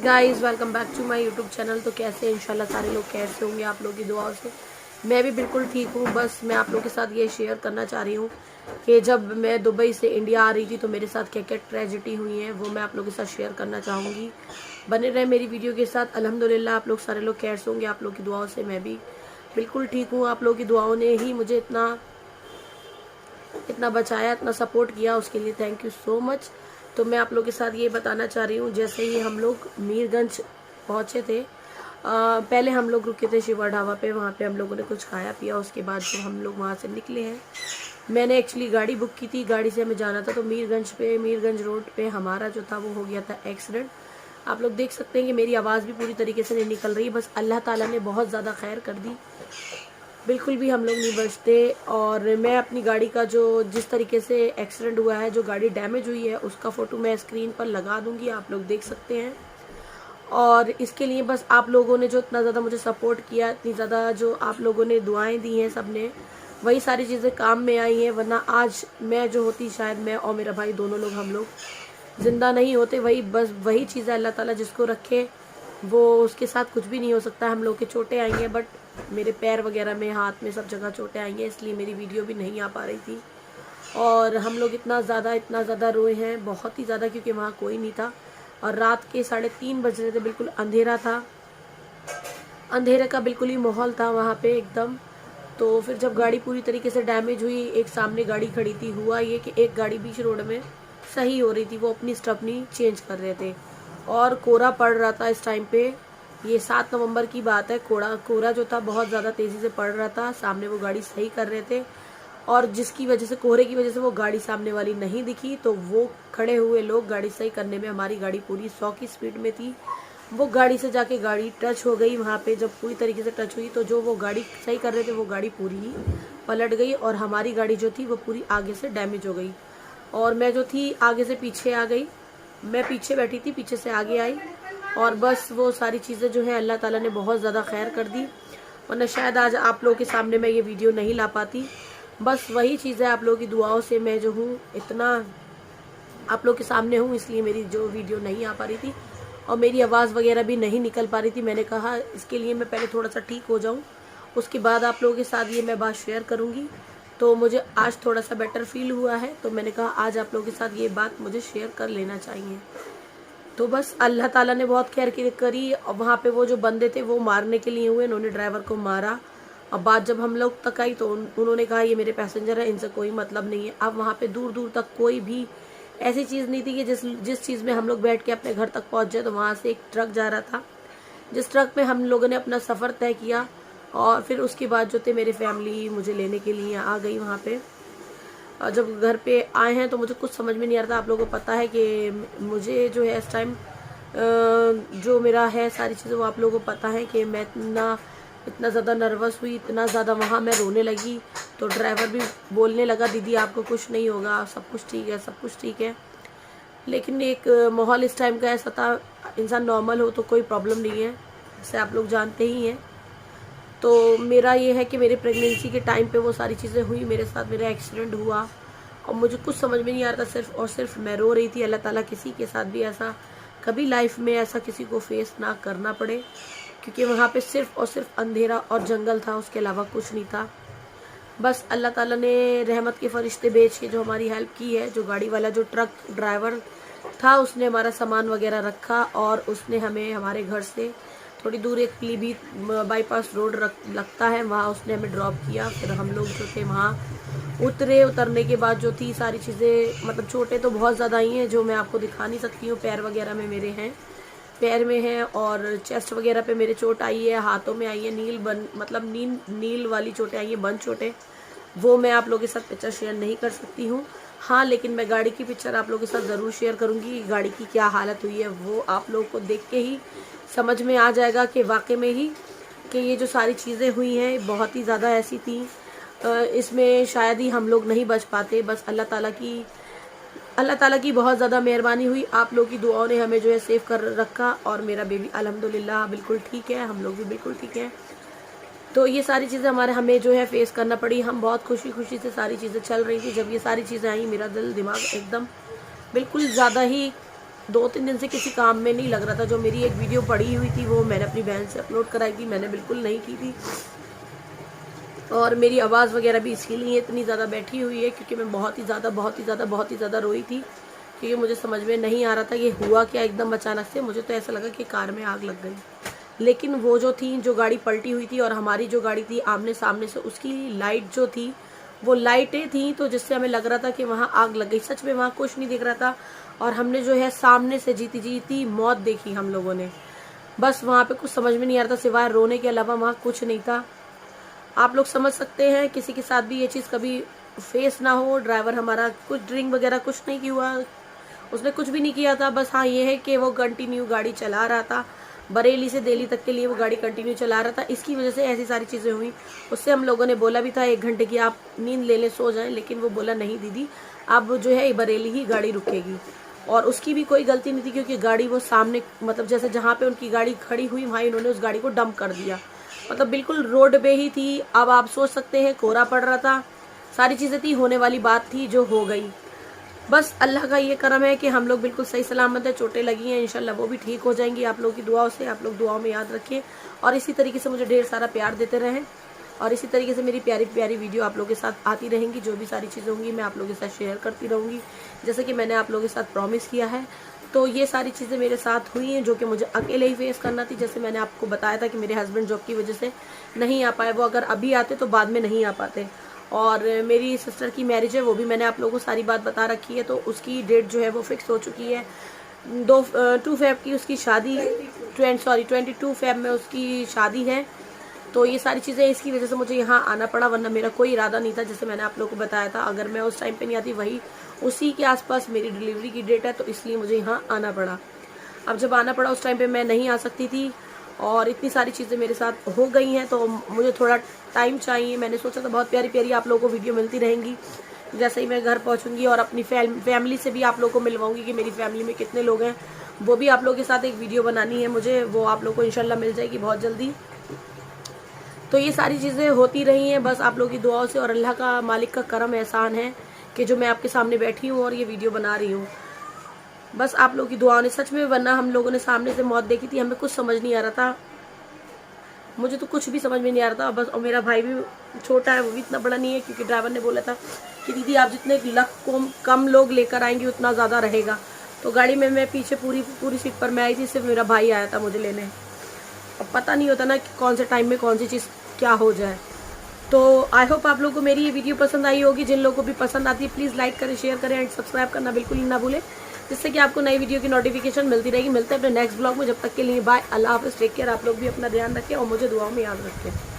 Guys welcome back to my YouTube channel. तो कैसे हैं इंशाल्लाह सारे लोग कैसे होंगे आप लोगों की दुआओं से। मैं भी बिल्कुल ठीक हूँ। बस मैं आप लोगों के साथ ये शेयर करना चाह रही हूँ कि जब मैं दुबई से इंडिया आ रही थी तो मेरे साथ क्या क्या ट्रेजिडी हुई है वो मैं आप लोगों के साथ शेयर करना चाहूँगी। बने रहे मेरी वीडियो के साथ। अल्हम्दुलिल्लाह आप लोग सारे लोग कैसे होंगे आप लोग की दुआओं से। मैं भी बिल्कुल ठीक हूँ। आप लोगों की दुआओं ने ही मुझे इतना बचाया, इतना सपोर्ट किया, उसके लिए थैंक यू सो मच। तो मैं आप लोगों के साथ ये बताना चाह रही हूँ, जैसे ही हम लोग मीरगंज पहुँचे थे, पहले हम लोग रुके थे शिवा ढाबा पे। वहाँ पे हम लोगों ने कुछ खाया पिया। उसके बाद जो हम लोग वहाँ से निकले हैं, मैंने एक्चुअली गाड़ी बुक की थी, गाड़ी से हमें जाना था। तो मीरगंज रोड पे हमारा जो था वो हो गया था एक्सीडेंट। आप लोग देख सकते हैं कि मेरी आवाज़ भी पूरी तरीके से नहीं निकल रही। बस अल्लाह ताला ने बहुत ज़्यादा खैर कर दी, बिल्कुल भी हम लोग नहीं बचते। और मैं अपनी गाड़ी का जो जिस तरीके से एक्सीडेंट हुआ है, जो गाड़ी डैमेज हुई है, उसका फ़ोटो मैं स्क्रीन पर लगा दूंगी, आप लोग देख सकते हैं। और इसके लिए बस आप लोगों ने जो इतना ज़्यादा मुझे सपोर्ट किया, इतनी ज़्यादा जो आप लोगों ने दुआएं दी हैं सब ने, वही सारी चीज़ें काम में आई हैं। वरना आज मैं जो होती, शायद मैं और मेरा भाई दोनों लोग हम लोग ज़िंदा नहीं होते। वही चीज़ है, अल्लाह ताला जिसको रखे वो उसके साथ कुछ भी नहीं हो सकता। हम लोग के चोटें आई हैं, बट मेरे पैर वगैरह में, हाथ में, सब जगह चोटें आई हैं, इसलिए मेरी वीडियो भी नहीं आ पा रही थी। और हम लोग इतना ज़्यादा रोए हैं, बहुत ही ज़्यादा, क्योंकि वहाँ कोई नहीं था और रात के 3:30 बज रहे थे, बिल्कुल अंधेरा था, अंधेरे का बिल्कुल ही माहौल था वहाँ पे एकदम। तो फिर जब गाड़ी पूरी तरीके से डैमेज हुई, एक सामने गाड़ी खड़ी थी, हुआ ये कि एक गाड़ी बीच रोड में सही हो रही थी, वो अपनी स्टपनी चेंज कर रहे थे और कोहरा पड़ रहा था इस टाइम पे। ये 7 नवंबर की बात है। कोहरा जो था बहुत ज़्यादा तेज़ी से पड़ रहा था। सामने वो गाड़ी सही कर रहे थे और जिसकी वजह से, कोहरे की वजह से, वो गाड़ी सामने वाली नहीं दिखी। तो वो खड़े हुए लोग गाड़ी सही करने में, हमारी गाड़ी पूरी 100 की स्पीड में थी, वो गाड़ी से जाके गाड़ी टच हो गई। वहाँ पे जब पूरी तरीके से टच हुई तो जो वो गाड़ी सही कर रहे थे वो गाड़ी पूरी ही पलट गई और हमारी गाड़ी जो थी वो पूरी आगे से डैमेज हो गई। और मैं जो थी आगे से पीछे आ गई। मैं पीछे बैठी थी, पीछे से आगे आई। और बस वो सारी चीज़ें जो है अल्लाह ताला ने बहुत ज़्यादा खैर कर दी, वरना शायद आज आप लोगों के सामने मैं ये वीडियो नहीं ला पाती। बस वही चीज़ है, आप लोगों की दुआओं से मैं जो हूँ इतना आप लोगों के सामने हूँ, इसलिए मेरी जो वीडियो नहीं आ पा रही थी और मेरी आवाज़ वगैरह भी नहीं निकल पा रही थी। मैंने कहा इसके लिए मैं पहले थोड़ा सा ठीक हो जाऊँ, उसके बाद आप लोगों के साथ ये मैं बात शेयर करूँगी। तो मुझे आज थोड़ा सा बेटर फील हुआ है, तो मैंने कहा आज आप लोगों के साथ ये बात मुझे शेयर कर लेना चाहिए। तो बस अल्लाह ताला ने बहुत खैर करी। और वहाँ पे वो जो बंदे थे वो मारने के लिए हुए, इन्होंने ड्राइवर को मारा। अब बात जब हम लोग तक आई तो उन्होंने कहा ये मेरे पैसेंजर है, इनसे कोई मतलब नहीं है। अब वहाँ पे दूर दूर तक कोई भी ऐसी चीज़ नहीं थी कि जिस चीज़ में हम लोग बैठ के अपने घर तक पहुँच जाए। तो वहाँ से एक ट्रक जा रहा था, जिस ट्रक में हम लोगों ने अपना सफ़र तय किया। और फिर उसके बाद जो थे मेरे फैमिली मुझे लेने के लिए आ गई वहाँ पे। और जब घर पे आए हैं तो मुझे कुछ समझ में नहीं आ रहा था। आप लोगों को पता है कि मुझे जो है इस टाइम जो मेरा है सारी चीज़ें वो आप लोगों को पता है कि मैं इतना ज़्यादा नर्वस हुई, इतना ज़्यादा वहाँ मैं रोने लगी। तो ड्राइवर भी बोलने लगा दीदी आपको कुछ नहीं होगा, सब कुछ ठीक है, सब कुछ ठीक है। लेकिन एक माहौल इस टाइम का ऐसा था, इंसान नॉर्मल हो तो कोई प्रॉब्लम नहीं है, जैसे आप लोग जानते ही हैं। तो मेरा ये है कि मेरे प्रेगनेंसी के टाइम पे वो सारी चीज़ें हुई मेरे साथ, मेरा एक्सीडेंट हुआ और मुझे कुछ समझ में नहीं आ रहा था। सिर्फ और सिर्फ मैं रो रही थी। अल्लाह ताला किसी के साथ भी ऐसा कभी लाइफ में ऐसा किसी को फेस ना करना पड़े, क्योंकि वहाँ पे सिर्फ और सिर्फ अंधेरा और जंगल था, उसके अलावा कुछ नहीं था। बस अल्लाह ताला ने रहमत के फरिश्ते भेज के जो हमारी हेल्प की है। जो गाड़ी वाला, जो ट्रक ड्राइवर था, उसने हमारा सामान वगैरह रखा और उसने हमें हमारे घर से थोड़ी दूर एक पीलीभीत बाईपास रोड लगता है, वहाँ उसने हमें ड्रॉप किया। फिर हम लोग जो थे वहाँ उतरे। उतरने के बाद जो थी सारी चीज़ें, मतलब चोटें तो बहुत ज़्यादा आई हैं जो मैं आपको दिखा नहीं सकती हूँ। पैर वगैरह में मेरे हैं, पैर में है और चेस्ट वगैरह पे मेरे चोट आई है, हाथों में आई है, नील वाली चोटें आई हैं, बंद चोटें। वो मैं आप लोगों के साथ पिक्चर शेयर नहीं कर सकती हूँ। हाँ, लेकिन मैं गाड़ी की पिक्चर आप लोगों के साथ ज़रूर शेयर करूँगी। गाड़ी की क्या हालत हुई है वो आप लोगों को देख के ही समझ में आ जाएगा कि वाकई में ही कि ये जो सारी चीज़ें हुई हैं बहुत ही ज़्यादा ऐसी थी, इसमें शायद ही हम लोग नहीं बच पाते। बस अल्लाह ताला की बहुत ज़्यादा मेहरबानी हुई। आप लोग की दुआओं ने हमें जो है सेव कर रखा और मेरा बेबी अल्हम्दुलिल्लाह बिल्कुल ठीक है, हम लोग भी बिल्कुल ठीक हैं। तो ये सारी चीज़ें हमें जो है फेस करना पड़ी। हम बहुत खुशी से सारी चीज़ें चल रही थी। जब ये सारी चीज़ें आई, मेरा दिल दिमाग एकदम बिल्कुल ज़्यादा ही 2-3 दिन से किसी काम में नहीं लग रहा था। जो मेरी एक वीडियो पड़ी हुई थी वो मैंने अपनी बहन से अपलोड कराई थी, मैंने बिल्कुल नहीं की थी। और मेरी आवाज़ वगैरह भी इसीलिए इतनी ज़्यादा बैठी हुई है क्योंकि मैं बहुत ही ज़्यादा रोई थी, क्योंकि मुझे समझ में नहीं आ रहा था ये हुआ क्या एकदम अचानक से। मुझे तो ऐसा लगा कि कार में आग लग गई। लेकिन वो जो गाड़ी पलटी हुई थी और हमारी जो गाड़ी थी आमने सामने से, उसकी लाइट जो थी वो लाइटें थी, तो जिससे हमें लग रहा था कि वहाँ आग लग गई। सच में वहाँ कुछ नहीं दिख रहा था और हमने जो है सामने से जीती जीती मौत देखी हम लोगों ने। बस वहाँ पे कुछ समझ में नहीं आ रहा था, सिवाय रोने के अलावा वहाँ कुछ नहीं था। आप लोग समझ सकते हैं किसी के साथ भी ये चीज़ कभी फेस ना हो। ड्राइवर हमारा कुछ ड्रिंक वगैरह कुछ नहीं किया हुआ, उसने कुछ भी नहीं किया था। बस हाँ ये है कि वो कंटिन्यू गाड़ी चला रहा था, बरेली से दिल्ली तक के लिए वो गाड़ी कंटिन्यू चला रहा था। इसकी वजह से ऐसी सारी चीज़ें हुई। उससे हम लोगों ने बोला भी था 1 घंटे की आप नींद ले लें, सो जाएं, लेकिन वो बोला नहीं दीदी, अब जो है बरेली ही गाड़ी रुकेगी। और उसकी भी कोई गलती नहीं थी क्योंकि गाड़ी वो सामने, मतलब जैसे जहाँ पे उनकी गाड़ी खड़ी हुई वहाँ उन्होंने उस गाड़ी को डंप कर दिया, मतलब बिल्कुल रोड पे ही थी। अब आप सोच सकते हैं कोहरा पड़ रहा था, सारी चीज़ें थी, होने वाली बात थी जो हो गई। बस अल्लाह का ये करम है कि हम लोग बिल्कुल सही सलामत है। चोटें लगी हैं, इंशाल्लाह वो भी ठीक हो जाएंगी आप लोगों की दुआओं से। आप लोग दुआओं में याद रखें और इसी तरीके से मुझे ढेर सारा प्यार देते रहें और इसी तरीके से मेरी प्यारी प्यारी वीडियो आप लोगों के साथ आती रहेंगी। जो भी सारी चीज़ें होंगी मैं आप लोगों के साथ शेयर करती रहूँगी, जैसे कि मैंने आप लोगों के साथ प्रॉमिस किया है। तो ये सारी चीज़ें मेरे साथ हुई हैं जो कि मुझे अकेले ही फेस करना थी। जैसे मैंने आपको बताया था कि मेरे हस्बैंड जॉब की वजह से नहीं आ पाए, वो अगर अभी आते तो बाद में नहीं आ पाते। और मेरी सिस्टर की मैरिज है, वो भी मैंने आप लोगों को सारी बात बता रखी है, तो उसकी डेट जो है वो फिक्स हो चुकी है। 2 फेब की उसकी शादी, 22 फेब में उसकी शादी है। तो ये सारी चीज़ें इसकी वजह से मुझे यहाँ आना पड़ा, वरना मेरा कोई इरादा नहीं था। जैसे मैंने आप लोगों को बताया था, अगर मैं उस टाइम पे नहीं आती, वही उसी के आसपास मेरी डिलीवरी की डेट है, तो इसलिए मुझे यहाँ आना पड़ा। अब जब आना पड़ा उस टाइम पे मैं नहीं आ सकती थी और इतनी सारी चीज़ें मेरे साथ हो गई हैं, तो मुझे थोड़ा टाइम चाहिए। मैंने सोचा था बहुत प्यारी प्यारी आप लोगों को वीडियो मिलती रहेंगी जैसे ही मैं घर पहुंचूंगी, और अपनी फैमिली से भी आप लोगों को मिलवाऊंगी कि मेरी फैमिली में कितने लोग हैं, वो भी आप लोगों के साथ एक वीडियो बनानी है मुझे, वो आप लोगों को इंशाल्लाह मिल जाएगी बहुत जल्दी। तो ये सारी चीज़ें होती रही हैं बस आप लोगों की दुआओं से, और अल्लाह का, मालिक का करम एहसान है कि जो मैं आपके सामने बैठी हूँ और ये वीडियो बना रही हूँ। बस आप लोगों की दुआओं ने, सच में, वरना हम लोगों ने सामने से मौत देखी थी, हमें कुछ समझ नहीं आ रहा था। मुझे तो कुछ भी समझ में नहीं आ रहा था बस। और मेरा भाई भी छोटा है, वो भी इतना बड़ा नहीं है, क्योंकि ड्राइवर ने बोला था कि दीदी आप जितने कम लोग लेकर आएंगे उतना ज़्यादा रहेगा। तो गाड़ी में मैं पीछे पूरी सीट पर मैं आई थी, सिर्फ मेरा भाई आया था मुझे लेने। अब पता नहीं होता ना कि कौन से टाइम में कौन सी चीज़ क्या हो जाए। तो आई होप आप लोगों को मेरी ये वीडियो पसंद आई होगी। जिन लोगों को भी पसंद आती है प्लीज़ लाइक करें, शेयर करें एंड सब्सक्राइब करना बिल्कुल ही ना भूलें, जिससे कि आपको नई वीडियो की नोटिफिकेशन मिलती रहेगी। मिलते हैं अपने नेक्स्ट ब्लॉग में, जब तक के लिए बाय, अल्लाह हाफिज़, टेक केयर। आप लोग भी अपना ध्यान रखें और मुझे दुआओं में याद रखें।